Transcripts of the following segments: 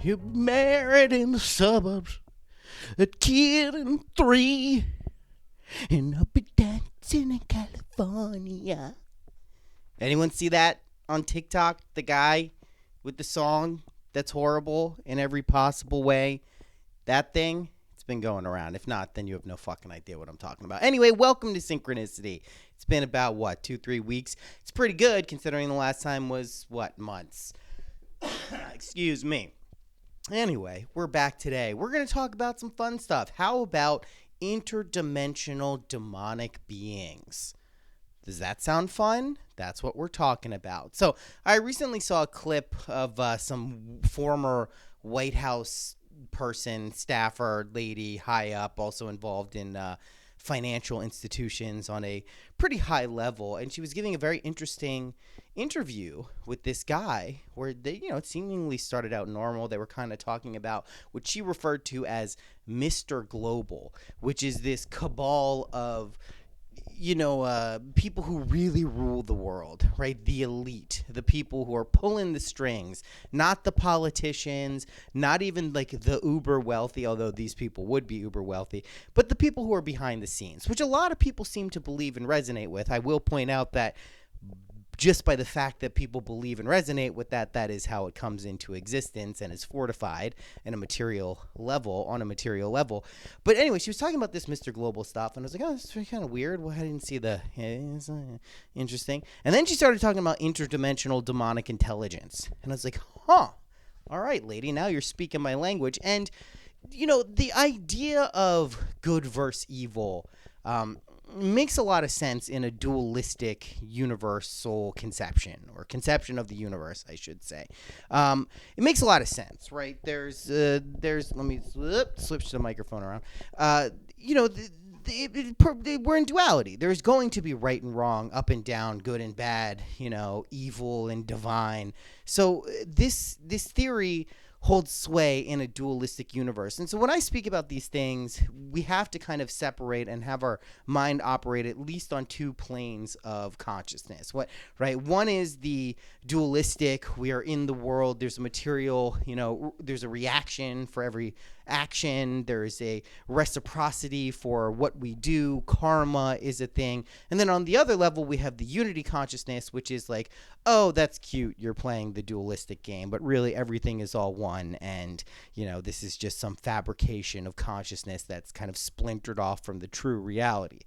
You're married in the suburbs, a kid and three, and I'll be dancing in California. Anyone see that on TikTok? The guy with the song that's horrible in every possible way? That thing? It's been going around. If not, then you have no fucking idea what I'm talking about. Anyway, welcome to Synchronicity. It's been about, 2-3 weeks? It's pretty good considering the last time was, months? Excuse me. Anyway, we're back today. We're going to talk about some fun stuff. How about interdimensional demonic beings? Does that sound fun? That's what we're talking about. So I recently saw a clip of some former White House person, staffer, lady, high up, also involved in financial institutions on a pretty high level. And she was giving a very interesting interview with this guy where they, it seemingly started out normal. They were kind of talking about what she referred to as Mr. Global, which is this cabal of people who really rule the world, right? The elite, the people who are pulling the strings, not the politicians, not even like the uber wealthy, although these people would be uber wealthy, but the people who are behind the scenes, which a lot of people seem to believe and resonate with. I will point out that just by the fact that people believe and resonate with that, that is how it comes into existence and is fortified on a material level. But anyway, she was talking about this Mr. Global stuff, and I was like, oh, this is kind of weird. Well, I didn't see it's interesting. And then she started talking about interdimensional demonic intelligence, and I was like, all right, lady, now you're speaking my language. And, the idea of good versus evil, makes a lot of sense in a dualistic universal conception, or conception of the universe, I should say. It makes a lot of sense, right? There's let me switch the microphone around. We're in duality. There's going to be right and wrong, up and down, good and bad, evil and divine. So this theory holds sway in a dualistic universe. And so when I speak about these things, we have to kind of separate and have our mind operate at least on two planes of consciousness. One is the dualistic, we are in the world, there's a material, there's a reaction for every action, there's a reciprocity for what we do, karma is a thing. And then on the other level, we have the unity consciousness, which is like, oh, that's cute, you're playing the dualistic game, but really everything is all one, and this is just some fabrication of consciousness that's kind of splintered off from the true reality.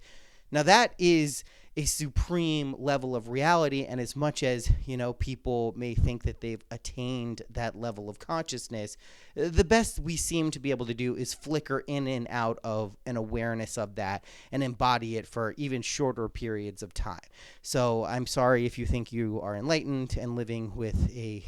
Now that is a supreme level of reality, and as much as people may think that they've attained that level of consciousness, the best we seem to be able to do is flicker in and out of an awareness of that and embody it for even shorter periods of time. So I'm sorry if you think you are enlightened and living with a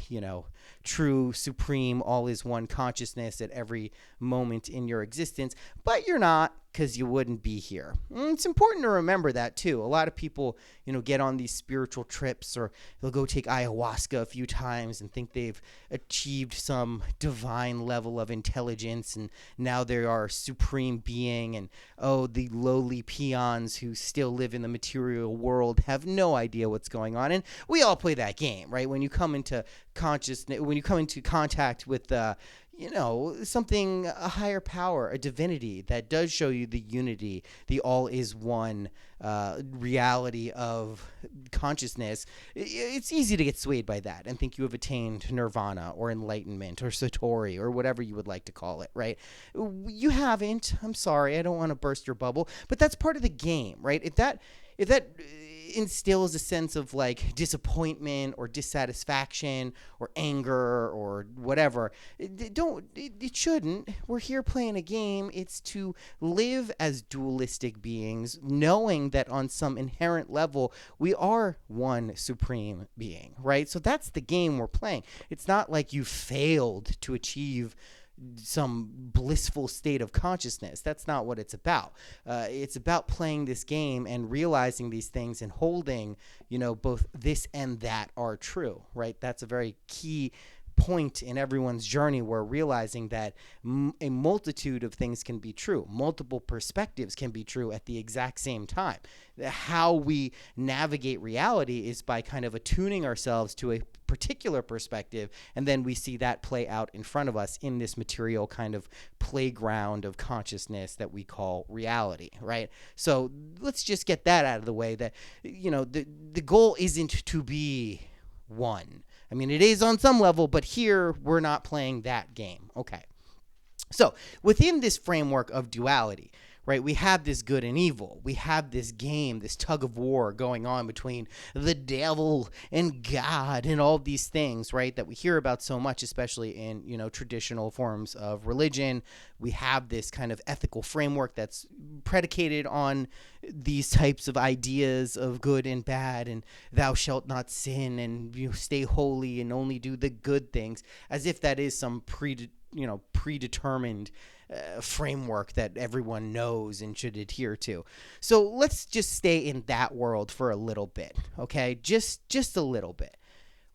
true, supreme, all-is-one consciousness at every moment in your existence, but you're not, because you wouldn't be here. And it's important to remember that too. A lot of people, get on these spiritual trips, or they'll go take ayahuasca a few times and think they've achieved some divine level of intelligence, and now they are a supreme being, and the lowly peons who still live in the material world have no idea what's going on. And we all play that game, right? When you come into consciousness, when you come into contact with something, a higher power, a divinity that does show you the unity, the all-is-one reality of consciousness, it's easy to get swayed by that and think you have attained nirvana or enlightenment or satori or whatever you would like to call it, right? You haven't. I'm sorry. I don't want to burst your bubble, but that's part of the game, right? If that instills a sense of like disappointment or dissatisfaction or anger or whatever, it shouldn't. We're here playing a game. It's to live as dualistic beings, knowing that on some inherent level we are one supreme being, right? So that's the game we're playing. It's not like you failed to achieve some blissful state of consciousness. That's not what it's about. It's about playing this game and realizing these things and holding, both this and that are true, right? That's a very key point in everyone's journey where realizing that a multitude of things can be true, multiple perspectives can be true at the exact same time. How we navigate reality is by kind of attuning ourselves to a particular perspective, and then we see that play out in front of us in this material kind of playground of consciousness that we call reality, right? So let's just get that out of the way, that the goal isn't to be one. I mean, it is on some level, but here we're not playing that game. Okay. So within this framework of duality, right, we have this good and evil. We have this game, this tug of war going on between the devil and God and all these things, right, that we hear about so much, especially in, traditional forms of religion. We have this kind of ethical framework that's predicated on these types of ideas of good and bad, and thou shalt not sin, and stay holy and only do the good things, as if that is some predetermined framework that everyone knows and should adhere to. So let's just stay in that world for a little bit, okay? Just a little bit.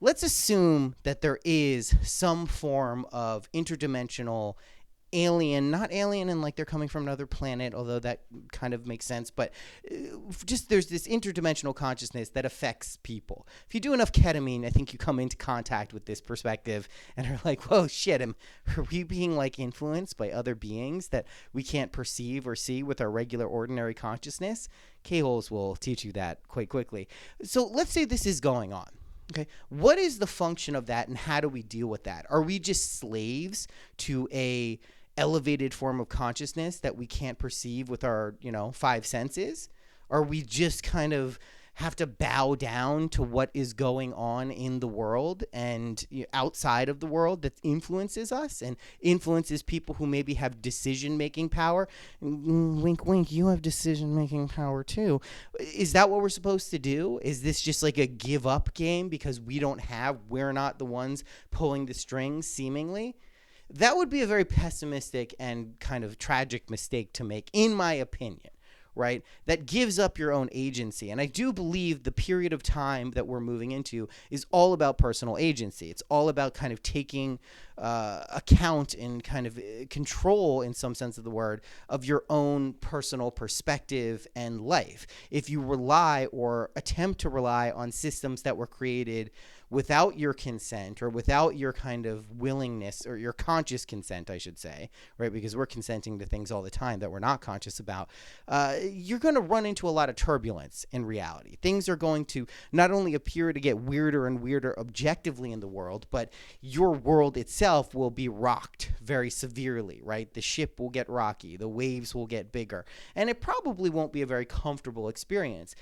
Let's assume that there is some form of interdimensional alien, not alien and like they're coming from another planet, although that kind of makes sense, but just there's this interdimensional consciousness that affects people. If you do enough ketamine, I think you come into contact with this perspective and are like, whoa, shit, are we being like influenced by other beings that we can't perceive or see with our regular ordinary consciousness? K-holes will teach you that quite quickly. So let's say this is going on. Okay, what is the function of that, and how do we deal with that? Are we just slaves to a elevated form of consciousness that we can't perceive with our, five senses? Are we just kind of have to bow down to what is going on in the world and outside of the world that influences us and influences people who maybe have decision-making power? Wink, wink, you have decision-making power too. Is that what we're supposed to do? Is this just like a give-up game because we're not the ones pulling the strings, seemingly? That would be a very pessimistic and kind of tragic mistake to make, in my opinion. Right? That gives up your own agency. And I do believe the period of time that we're moving into is all about personal agency. It's all about kind of taking account and kind of control, in some sense of the word, of your own personal perspective and life. If you rely or attempt to rely on systems that were created without your consent or without your kind of willingness, or your conscious consent, I should say, right? Because we're consenting to things all the time that we're not conscious about. You're going to run into a lot of turbulence in reality. Things are going to not only appear to get weirder and weirder objectively in the world, but your world itself will be rocked very severely, right? The ship will get rocky, the waves will get bigger, and it probably won't be a very comfortable experience.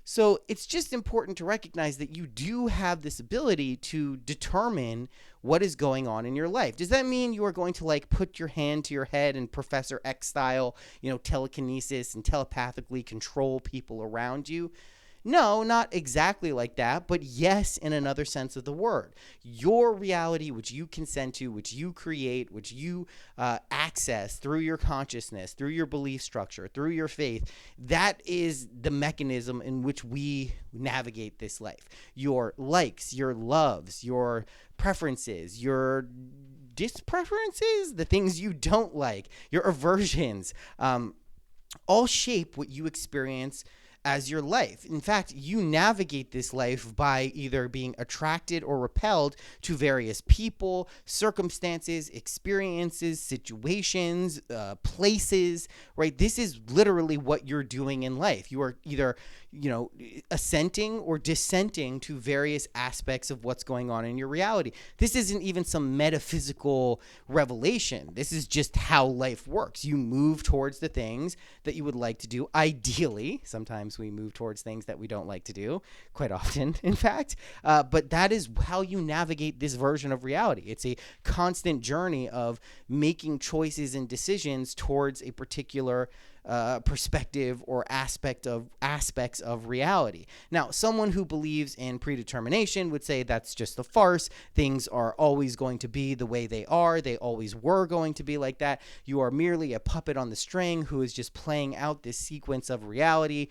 So it's just important to recognize that you do have this ability to determine what is going on in your life. Does that mean you are going to like put your hand to your head and Professor X style, telekinesis and telepathically control people around you? No, not exactly like that, but yes, in another sense of the word. Your reality, which you consent to, which you create, which you access through your consciousness, through your belief structure, through your faith, that is the mechanism in which we navigate this life. Your likes, your loves, your preferences, your dispreferences, the things you don't like, your aversions, all shape what you experience as your life. In fact, you navigate this life by either being attracted or repelled to various people, circumstances, experiences, situations, places, right? This is literally what you're doing in life. You are either, assenting or dissenting to various aspects of what's going on in your reality. This isn't even some metaphysical revelation. This is just how life works. You move towards the things that you would like to do. Ideally, sometimes we move towards things that we don't like to do, quite often, in fact. But that is how you navigate this version of reality. It's a constant journey of making choices and decisions towards a particular perspective or aspects of reality. Now, someone who believes in predetermination would say that's just a farce. Things are always going to be the way they are. They always were going to be like that. You are merely a puppet on the string who is just playing out this sequence of reality,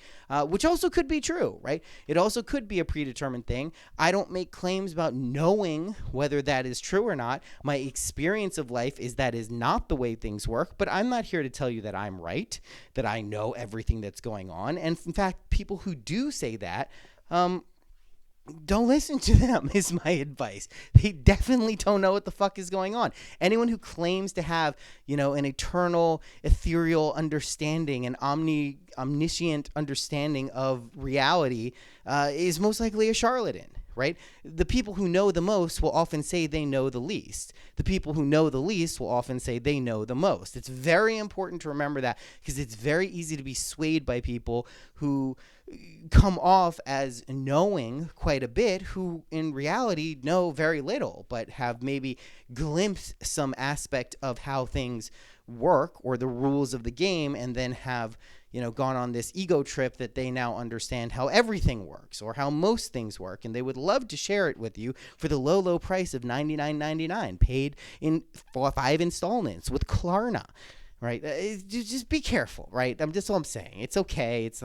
which also could be true, right? It also could be a predetermined thing. I don't make claims about knowing whether that is true or not. My experience of life is that is not the way things work, but I'm not here to tell you that I'm right, that I know everything that's going on. And in fact, people who do say that, don't listen to them is my advice. They definitely don't know what the fuck is going on. Anyone who claims to have, an eternal, ethereal understanding, an omniscient understanding of reality is most likely a charlatan. Right? The people who know the most will often say they know the least. The people who know the least will often say they know the most. It's very important to remember that, because it's very easy to be swayed by people who come off as knowing quite a bit, who in reality know very little, but have maybe glimpsed some aspect of how things work or the rules of the game, and then have gone on this ego trip that they now understand how everything works or how most things work, and they would love to share it with you for the low price of $99.99, paid in 5 installments with Klarna. Right? Just be careful, right? That's all I'm saying. It's okay. It's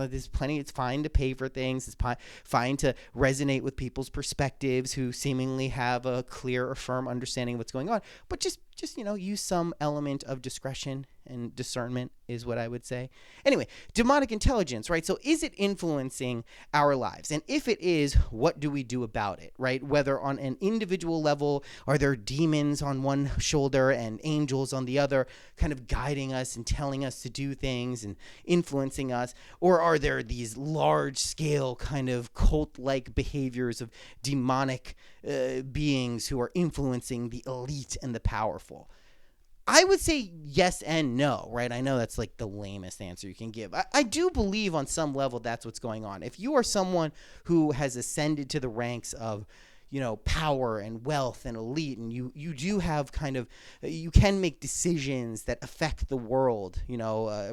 fine to pay for things. It's fine to resonate with people's perspectives who seemingly have a clear or firm understanding of what's going on. But just use some element of discretion and discernment is what I would say. Anyway, demonic intelligence, right? So is it influencing our lives? And if it is, what do we do about it, right? Whether on an individual level, are there demons on one shoulder and angels on the other kind of guiding us and telling us to do things and influencing us? Or are there these large-scale kind of cult-like behaviors of demonic beings who are influencing the elite and the powerful? I would say yes and no, right? I know that's like the lamest answer you can give. I do believe on some level that's what's going on. If you are someone who has ascended to the ranks of, power and wealth and elite, and you do have you can make decisions that affect the world,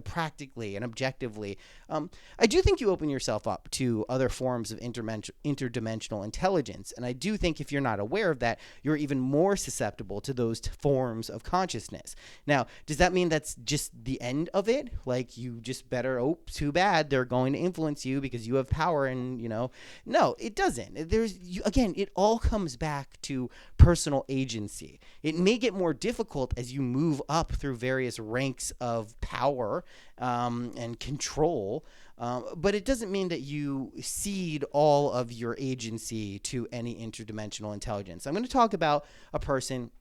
practically and objectively. I do think you open yourself up to other forms of interdimensional intelligence. And I do think if you're not aware of that, you're even more susceptible to those forms of consciousness. Now, does that mean that's just the end of it? Like you just better, too bad, they're going to influence you because you have power and, no, it doesn't. Again, it all comes back to personal agency. It may get more difficult as you move up through various ranks of power and control, but it doesn't mean that you cede all of your agency to any interdimensional intelligence. I'm going to talk about a person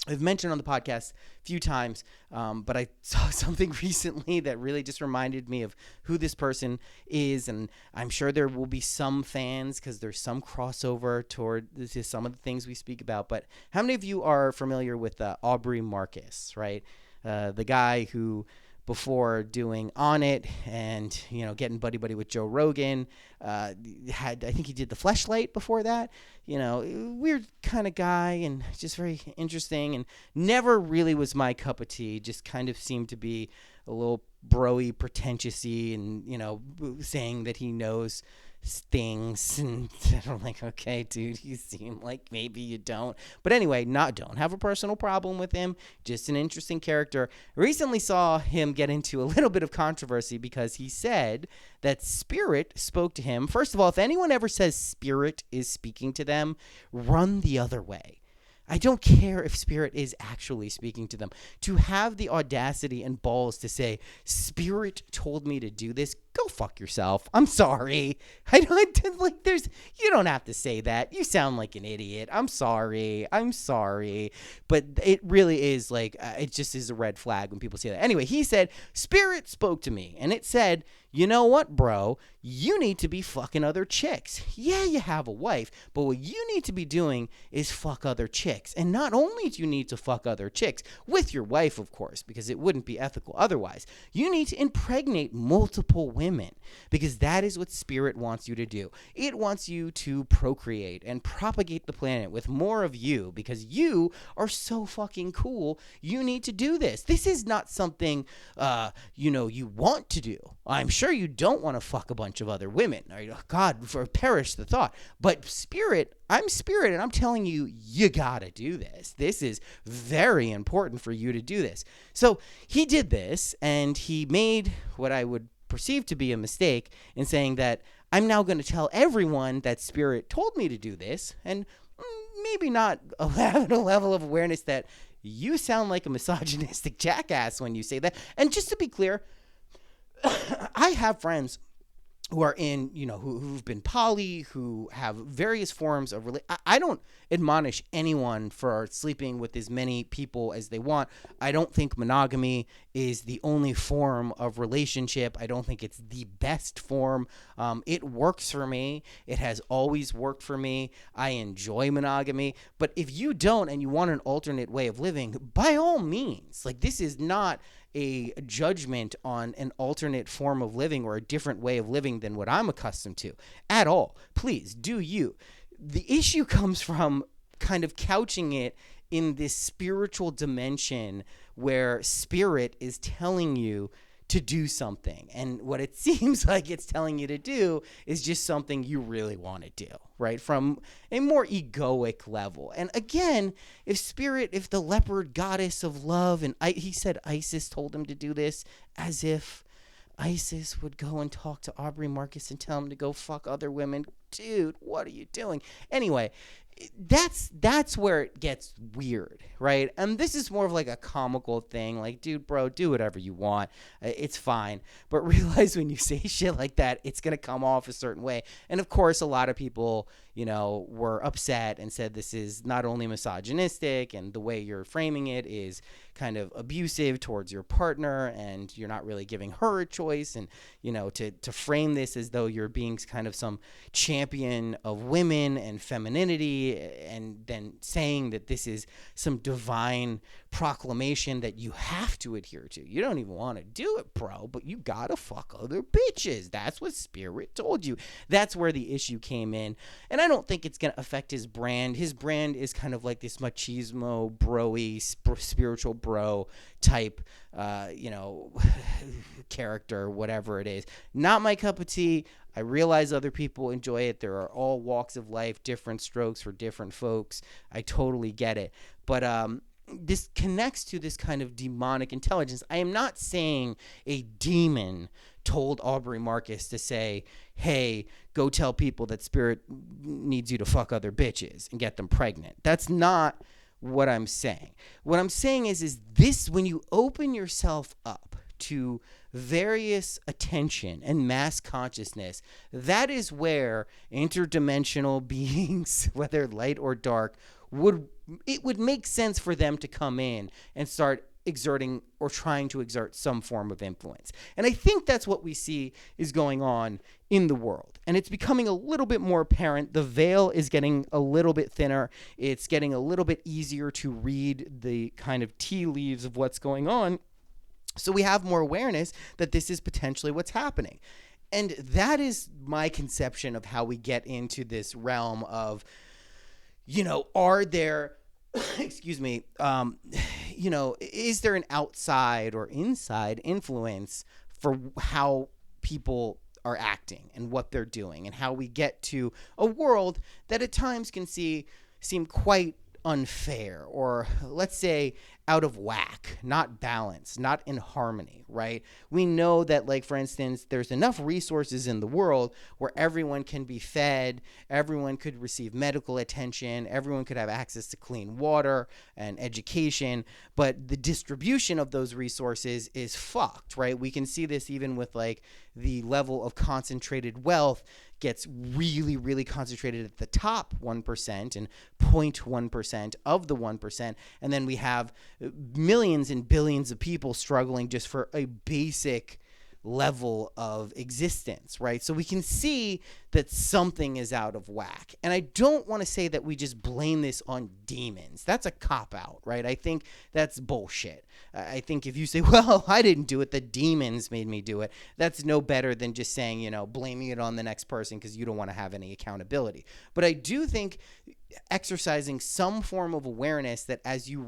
I've mentioned on the podcast a few times, but I saw something recently that really just reminded me of who this person is, and I'm sure there will be some fans because there's some crossover toward some of the things we speak about. But how many of you are familiar with Aubrey Marcus, right? The guy who, before doing On It and, getting buddy with Joe Rogan, I think he did The Fleshlight before that, weird kind of guy and just very interesting, and never really was my cup of tea. Just kind of seemed to be a little bro-y, pretentious-y, and, saying that he knows things, and I'm like, okay, dude, you seem like maybe you don't. But anyway, don't have a personal problem with him, just an interesting character. Recently saw him get into a little bit of controversy because he said that spirit spoke to him. First of all, if anyone ever says spirit is speaking to them, run the other way. I don't care if spirit is actually speaking to them. To have the audacity and balls to say, spirit told me to do this, go fuck yourself. I'm sorry. You don't have to say that. You sound like an idiot. I'm sorry. But it really is it just is a red flag when people say that. Anyway, he said, spirit spoke to me, and it said, you know what, bro? you need to be fucking other chicks. Yeah, you have a wife, but what you need to be doing is fuck other chicks. And not only do you need to fuck other chicks, with your wife, of course, because it wouldn't be ethical otherwise, you need to impregnate multiple women, because that is what spirit wants you to do. It wants you to procreate and propagate the planet with more of you, because you are so fucking cool. You need to do this. This is not something, you want to do. I'm sure you don't want to fuck a bunch of other women. God, perish the thought. But spirit, I'm spirit, and I'm telling you, you gotta do this. This is very important for you to do this. So he did this, and he made what I would perceive to be a mistake in saying that I'm now going to tell everyone that spirit told me to do this, and maybe not have a level of awareness that you sound like a misogynistic jackass when you say that. And just to be clear, I have friends who are in, who've been poly, who have various forms of I don't admonish anyone for sleeping with as many people as they want. I don't think monogamy is the only form of relationship. I don't think it's the best form. It works for me. It has always worked for me. I enjoy monogamy. But if you don't and you want an alternate way of living, by all means, this is not a judgment on an alternate form of living or a different way of living than what I'm accustomed to at all. Please do you. The issue comes from kind of couching it in this spiritual dimension where spirit is telling you to do something. And what it seems like it's telling you to do is just something you really want to do, right? From a more egoic level. And again, if the leopard goddess of love, and he said Isis told him to do this, as if Isis would go and talk to Aubrey Marcus and tell him to go fuck other women. Dude, what are you doing? Anyway, that's where it gets weird, right? And this is more of a comical thing, dude, bro, do whatever you want, it's fine. But realize when you say shit like that, it's gonna come off a certain way. And of course, a lot of people were upset and said this is not only misogynistic, and the way you're framing it is kind of abusive towards your partner, and you're not really giving her a choice, and to frame this as though you're being kind of some champion of women and femininity, and then saying that this is some divine proclamation that you have to adhere to. You don't even want to do it, bro, but you gotta fuck other bitches. That's what spirit told you. That's where the issue came in. And I don't think it's gonna affect his brand. His brand is kind of like this machismo, bro-y, spiritual bro type character, whatever it is. Not my cup of tea. I realize other people enjoy it. There are all walks of life, different strokes for different folks. I totally get it. But this connects to this kind of demonic intelligence. I am not saying a demon told Aubrey Marcus to say, hey, go tell people that spirit needs you to fuck other bitches and get them pregnant. That's not what I'm saying. What I'm saying is this, when you open yourself up to various attention and mass consciousness, that is where interdimensional beings, whether light or dark, would make sense for them to come in and start exerting or trying to exert some form of influence. And I think that's what we see is going on in the world. And it's becoming a little bit more apparent. The veil is getting a little bit thinner. It's getting a little bit easier to read the kind of tea leaves of what's going on. So we have more awareness that this is potentially what's happening. And that is my conception of how we get into this realm of, are there excuse me, is there an outside or inside influence for how people are acting and what they're doing, and how we get to a world that at times can seem quite unfair, or let's say out of whack, not balanced, not in harmony, right? We know that, for instance, there's enough resources in the world where everyone can be fed, everyone could receive medical attention, everyone could have access to clean water and education, but the distribution of those resources is fucked, right? We can see this even with the level of concentrated wealth gets really, really concentrated at the top 1% and 0.1% of the 1%. And then we have millions and billions of people struggling just for a basic level of existence, right? So we can see that something is out of whack. And I don't want to say that we just blame this on demons. That's a cop-out, right? I think that's bullshit. I think if you say, well, I didn't do it, the demons made me do it, that's no better than just saying, blaming it on the next person because you don't want to have any accountability. But I do think exercising some form of awareness that as you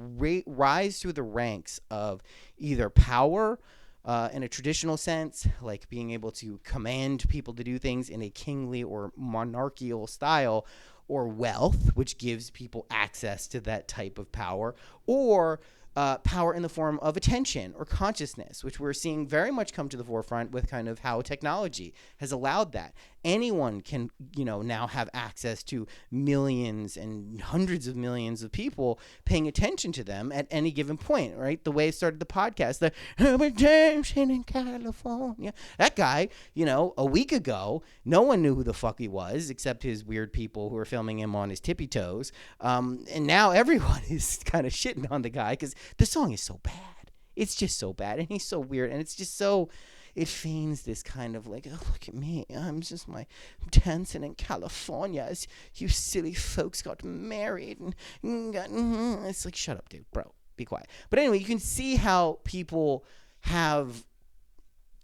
rise through the ranks of either power, in a traditional sense, like being able to command people to do things in a kingly or monarchical style, or wealth, which gives people access to that type of power, or power in the form of attention or consciousness, which we're seeing very much come to the forefront with kind of how technology has allowed that. Anyone can, now have access to millions and hundreds of millions of people paying attention to them at any given point, right? The way it started the podcast, the redemption in California. That guy, a week ago, no one knew who the fuck he was except his weird people who were filming him on his tippy toes. And now everyone is kind of shitting on the guy because the song is so bad. It's just so bad. And he's so weird. And it's just so... It feigns this kind of like, oh, look at me. I'm dancing in California as you silly folks got married. And it's like, shut up, dude. Bro, be quiet. But anyway, you can see how people have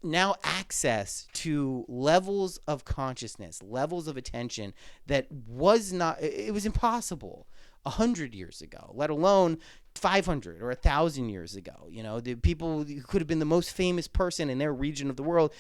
now access to levels of consciousness, levels of attention that was impossible 100 years ago, let alone 500 or 1,000 years ago. The people who could have been the most famous person in their region of the world,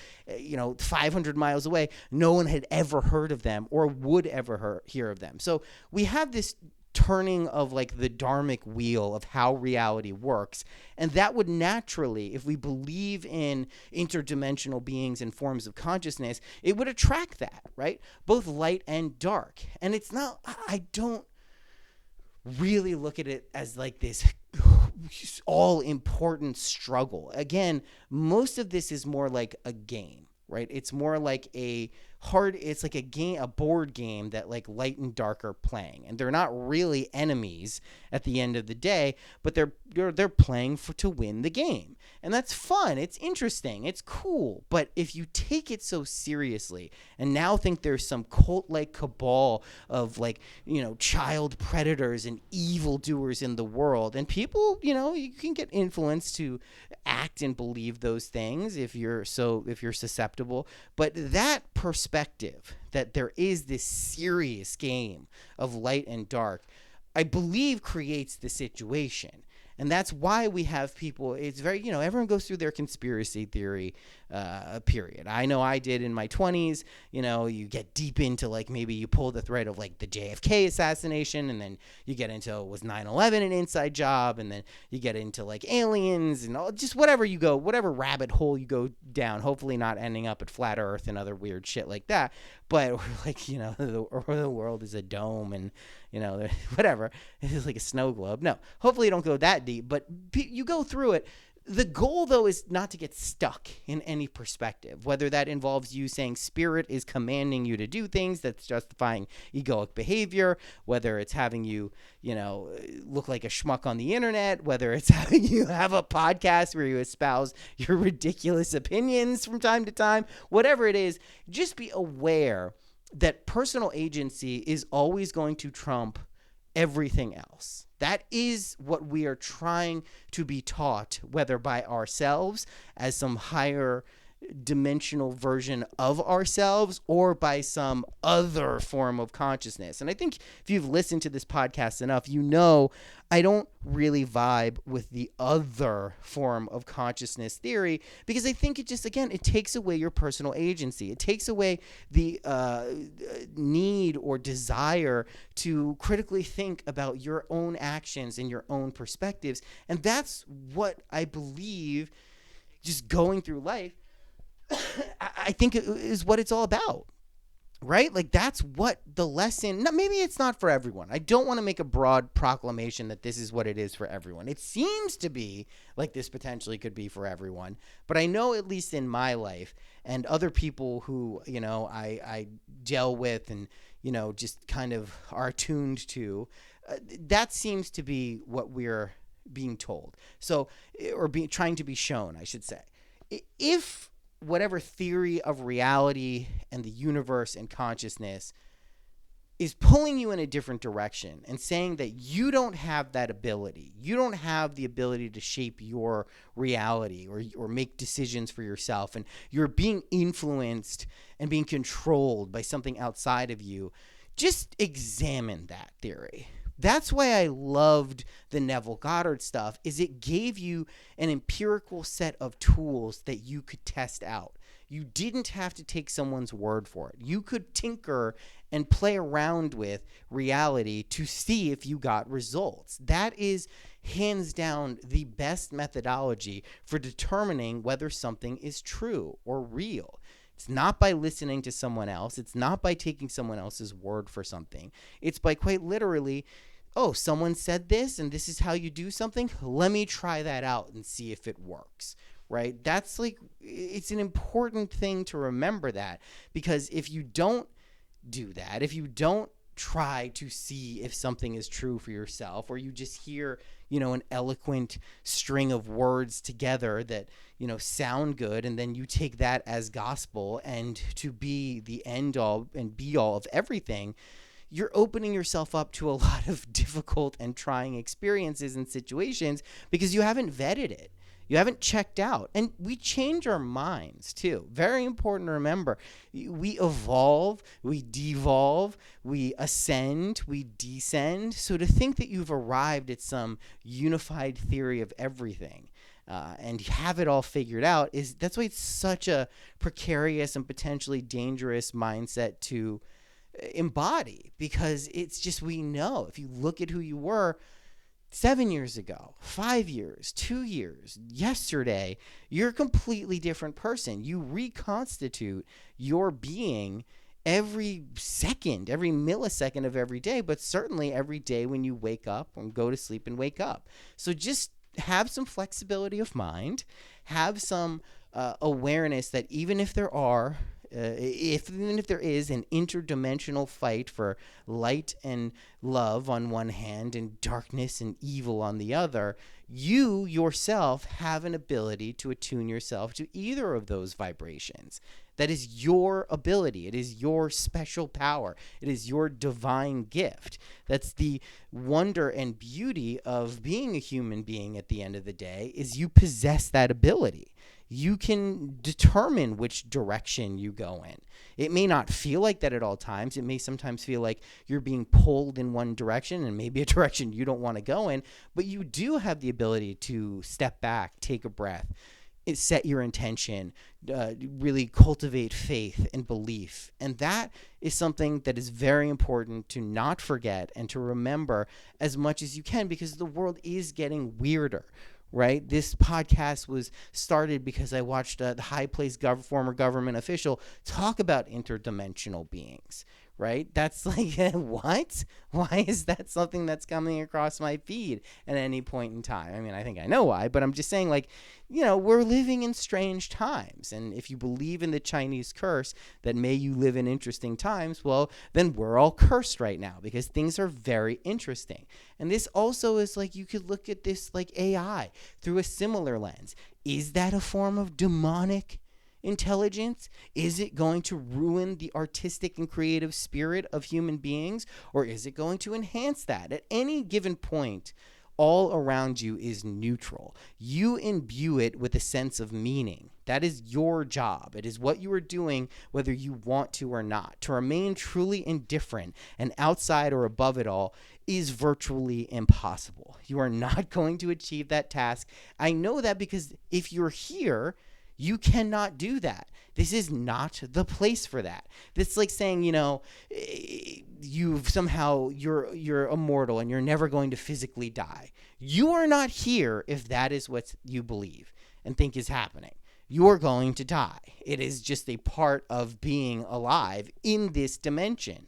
500 miles away, no one had ever heard of them or would ever hear of them. So we have this turning of like the dharmic wheel of how reality works. And that would naturally, if we believe in interdimensional beings and forms of consciousness, it would attract that, right? Both light and dark. And it's not, I don't really look at it as like this all important struggle. Again, most of this is more like a game, right? It's more like it's like a game, a board game that like light and dark are playing, and they're not really enemies at the end of the day, but they're playing to win the game. And that's fun. It's interesting. It's cool. But if you take it so seriously and now think there's some cult-like cabal of like, child predators and evildoers in the world, and people, you can get influenced to act and believe those things if you're susceptible. But that perspective that there is this serious game of light and dark, I believe creates the situation. And that's why we have people, it's very, everyone goes through their conspiracy theory period. I know I did in my 20s. You get deep into like maybe you pull the thread of like the JFK assassination, and then you get into was 9/11 an inside job, and then you get into like aliens and all, just whatever rabbit hole you go down, hopefully not ending up at flat earth and other weird shit like that. But like, the world is a dome and, whatever. It's like a snow globe. No, hopefully you don't go that deep, but you go through it. The goal, though, is not to get stuck in any perspective, whether that involves you saying spirit is commanding you to do things that's justifying egoic behavior, whether it's having you, look like a schmuck on the internet, whether it's having you have a podcast where you espouse your ridiculous opinions from time to time, whatever it is, just be aware that personal agency is always going to trump everything else. That is what we are trying to be taught, whether by ourselves as some higher dimensional version of ourselves or by some other form of consciousness. And I think if you've listened to this podcast enough, I don't really vibe with the other form of consciousness theory, because I think it takes away your personal agency. It takes away the need or desire to critically think about your own actions and your own perspectives. And that's what I believe, just going through life, I think is what it's all about, right? Like that's what the lesson, maybe it's not for everyone. I don't want to make a broad proclamation that this is what it is for everyone. It seems to be like this potentially could be for everyone, but I know at least in my life and other people who, I gel with and, just kind of are attuned to, that seems to be what we're being told. So, or trying to be shown, I should say. If whatever theory of reality and the universe and consciousness is pulling you in a different direction and saying that you don't have that ability. You don't have the ability to shape your reality or make decisions for yourself. And you're being influenced and being controlled by something outside of you. Just examine that theory. That's why I loved the Neville Goddard stuff, is it gave you an empirical set of tools that you could test out. You didn't have to take someone's word for it. You could tinker and play around with reality to see if you got results. That is hands down the best methodology for determining whether something is true or real. It's not by listening to someone else. It's not by taking someone else's word for something. It's by quite literally, oh, someone said this and this is how you do something. Let me try that out and see if it works. Right? That's like, it's an important thing to remember that, because if you don't do that, if you don't try to see if something is true for yourself, or you just hear, an eloquent string of words together that, sound good, and then you take that as gospel and to be the end all and be all of everything, you're opening yourself up to a lot of difficult and trying experiences and situations because you haven't vetted it. You haven't checked out. And we change our minds, too. Very important to remember. We evolve, we devolve, we ascend, we descend. So to think that you've arrived at some unified theory of everything and have it all figured out, that's why it's such a precarious and potentially dangerous mindset to embody. Because it's just, we know, if you look at who you were 7 years ago, 5 years, 2 years, yesterday, you're a completely different person. You reconstitute your being every second, every millisecond of every day, but certainly every day when you wake up and go to sleep and wake up. So just have some flexibility of mind, have some awareness that even if there are even if there is an interdimensional fight for light and love on one hand and darkness and evil on the other, you yourself have an ability to attune yourself to either of those vibrations. That is your ability. It is your special power. It is your divine gift. That's the wonder and beauty of being a human being at the end of the day, is you possess that ability. You can determine which direction you go in. It may not feel like that at all times. It may sometimes feel like you're being pulled in one direction and maybe a direction you don't want to go in, but you do have the ability to step back, take a breath, set your intention, really cultivate faith and belief. And that is something that is very important to not forget and to remember as much as you can, because the world is getting weirder. Right? This podcast was started because I watched the high-placed former government official talk about interdimensional beings. Right? That's like, what? Why is that something that's coming across my feed at any point in time? I mean, I think I know why, but I'm just saying, like, we're living in strange times. And if you believe in the Chinese curse that may you live in interesting times, well, then we're all cursed right now because things are very interesting. And this also is like, you could look at this like AI through a similar lens. Is that a form of demonic intelligence? Is it going to ruin the artistic and creative spirit of human beings, or is it going to enhance that? At any given point, all around you is neutral. You imbue it with a sense of meaning. That is your job. It is what you are doing whether you want to or not. To remain truly indifferent and outside or above it all is virtually impossible. You are not going to achieve that task. I know that because if you're here, you cannot do that. This is not the place for that. It's like saying, you're immortal and you're never going to physically die. You are not here if that is what you believe and think is happening. You're going to die. It is just a part of being alive in this dimension.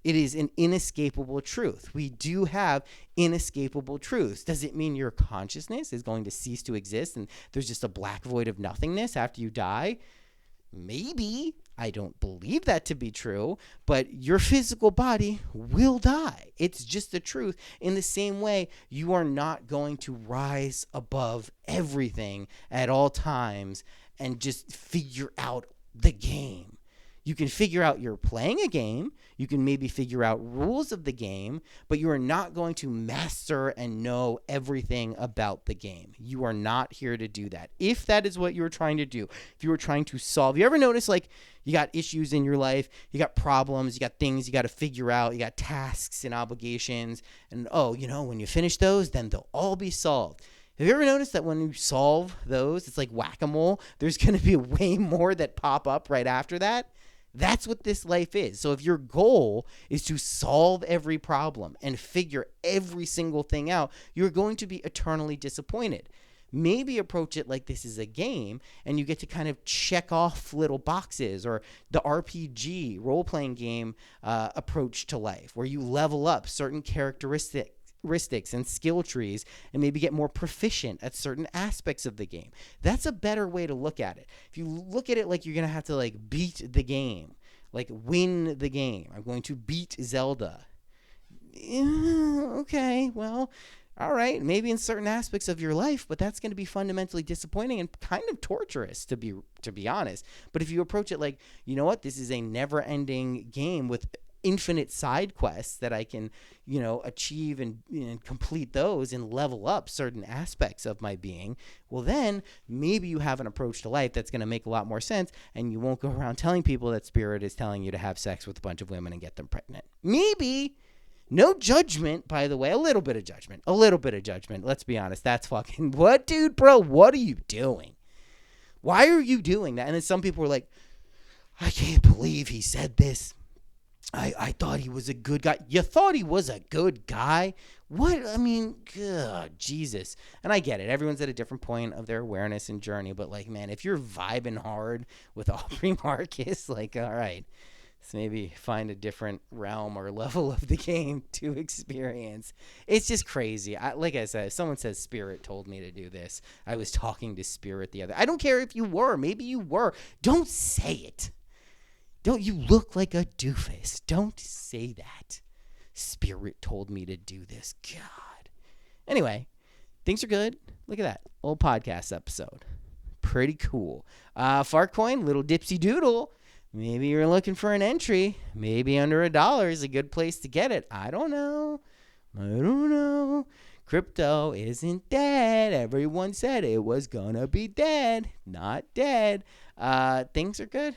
It is an inescapable truth. We do have inescapable truths. Does it mean your consciousness is going to cease to exist and there's just a black void of nothingness after you die? Maybe. I don't believe that to be true, but your physical body will die. It's just the truth. In the same way, you are not going to rise above everything at all times and just figure out the game. You can figure out you're playing a game. You can maybe figure out rules of the game, but you are not going to master and know everything about the game. You are not here to do that. If that is what you were trying to do, if you were trying to solve, you ever notice like you got issues in your life, you got problems, you got things you got to figure out, you got tasks and obligations, and when you finish those, then they'll all be solved. Have you ever noticed that when you solve those, it's like whack-a-mole? There's going to be way more that pop up right after that. That's what this life is. So if your goal is to solve every problem and figure every single thing out, you're going to be eternally disappointed. Maybe approach it like this is a game and you get to kind of check off little boxes, or the RPG, role-playing game approach to life, where you level up certain characteristics and skill trees and maybe get more proficient at certain aspects of the game. That's a better way to look at it. If you look at it like you're going to have to like beat the game, like win the game. I'm going to beat Zelda. Okay, well, all right, maybe in certain aspects of your life, but that's going to be fundamentally disappointing and kind of torturous, to be honest. But if you approach it like, you know what, this is a never-ending game with infinite side quests that I can, achieve and complete those and level up certain aspects of my being, well, then maybe you have an approach to life that's going to make a lot more sense, and you won't go around telling people that Spirit is telling you to have sex with a bunch of women and get them pregnant. Maybe. No judgment, by the way. A little bit of judgment. Let's be honest. That's fucking, what, dude, bro? What are you doing? Why are you doing that? And then some people were like, I can't believe he said this. I thought he was a good guy. You thought he was a good guy? What? I mean, Jesus. And I get it. Everyone's at a different point of their awareness and journey. But, like, man, if you're vibing hard with Aubrey Marcus, like, all right, let's maybe find a different realm or level of the game to experience. It's just crazy. Like I said, if someone says Spirit told me to do this, I was talking to Spirit the other. I don't care if you were. Maybe you were. Don't say it. Don't you look like a doofus. Don't say that. Spirit told me to do this. God. Anyway, things are good. Look at that. Old podcast episode. Pretty cool. Fartcoin, little dipsy doodle. Maybe you're looking for an entry. Maybe under $1 is a good place to get it. I don't know. Crypto isn't dead. Everyone said it was gonna be dead. Not dead. Things are good.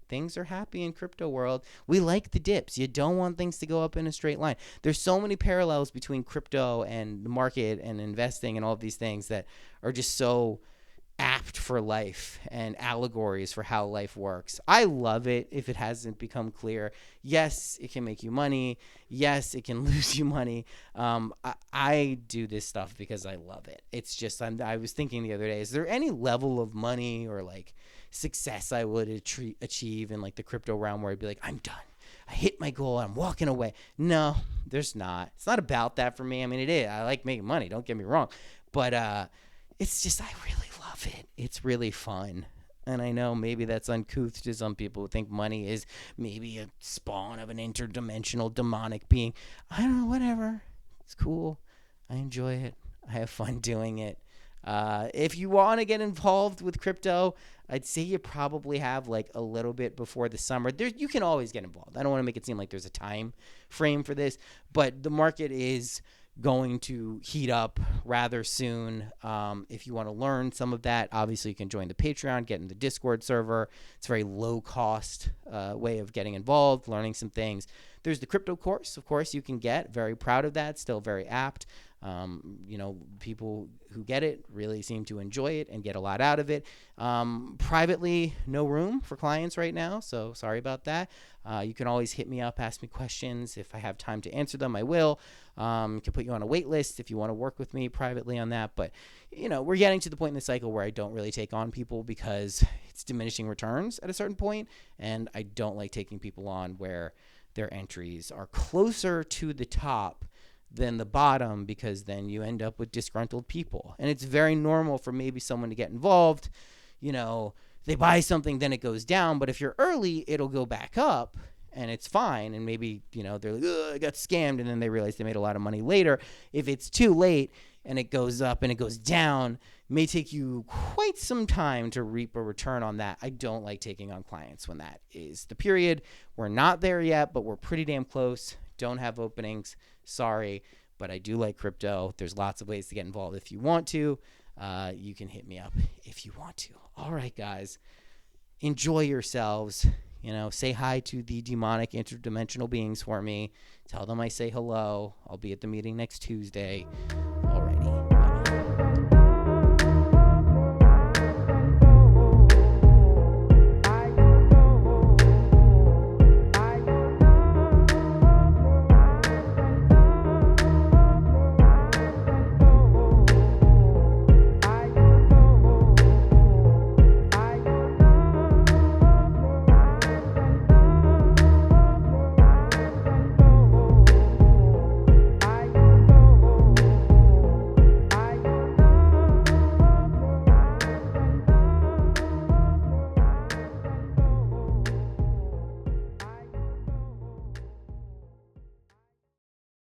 Things are happy in crypto world. We like the dips. You don't want things to go up in a straight line. There's so many parallels between crypto and the market and investing and all of these things that are just so apt for life and allegories for how life works. I love it if it hasn't become clear. Yes, it can make you money. Yes, it can lose you money. I do this stuff because I love it. It's just, I was thinking the other day, is there any level of money or like success I would achieve in like the crypto realm where I'd be like, I'm done. I hit my goal. I'm walking away. No, there's not. It's not about that for me. I mean, it is. I like making money. Don't get me wrong. But it's just, I really love it. It's really fun. And I know maybe that's uncouth to some people who think money is maybe a spawn of an interdimensional demonic being. I don't know, whatever. It's cool. I enjoy it. I have fun doing it. If you want to get involved with crypto, I'd say you probably have like a little bit before the summer. You can always get involved. I don't want to make it seem like there's a time frame for this, but the market is going to heat up rather soon. If you want to learn some of that, obviously you can join the Patreon, get in the Discord server. It's a very low cost way of getting involved, learning some things. There's the crypto course, of course, you can get. Very proud of that. Still very apt. People who get it really seem to enjoy it and get a lot out of it. Privately, no room for clients right now, so sorry about that. You can always hit me up, ask me questions. If I have time to answer them, I will. Can put you on a wait list if you want to work with me privately on that. But, we're getting to the point in the cycle where I don't really take on people because it's diminishing returns at a certain point, and I don't like taking people on where their entries are closer to the top than the bottom, because then you end up with disgruntled people. And it's very normal for maybe someone to get involved. They buy something, then it goes down. But if you're early, it'll go back up and it's fine. And maybe, they're like, I got scammed. And then they realize they made a lot of money later. If it's too late and it goes up and it goes down, may take you quite some time to reap a return on that. I don't like taking on clients when that is the period. We're not there yet, but we're pretty damn close. Don't have openings. Sorry, but I do like crypto. There's lots of ways to get involved if you want to. You can hit me up if you want to. All right, guys. Enjoy yourselves. Say hi to the demonic interdimensional beings for me. Tell them I say hello. I'll be at the meeting next Tuesday.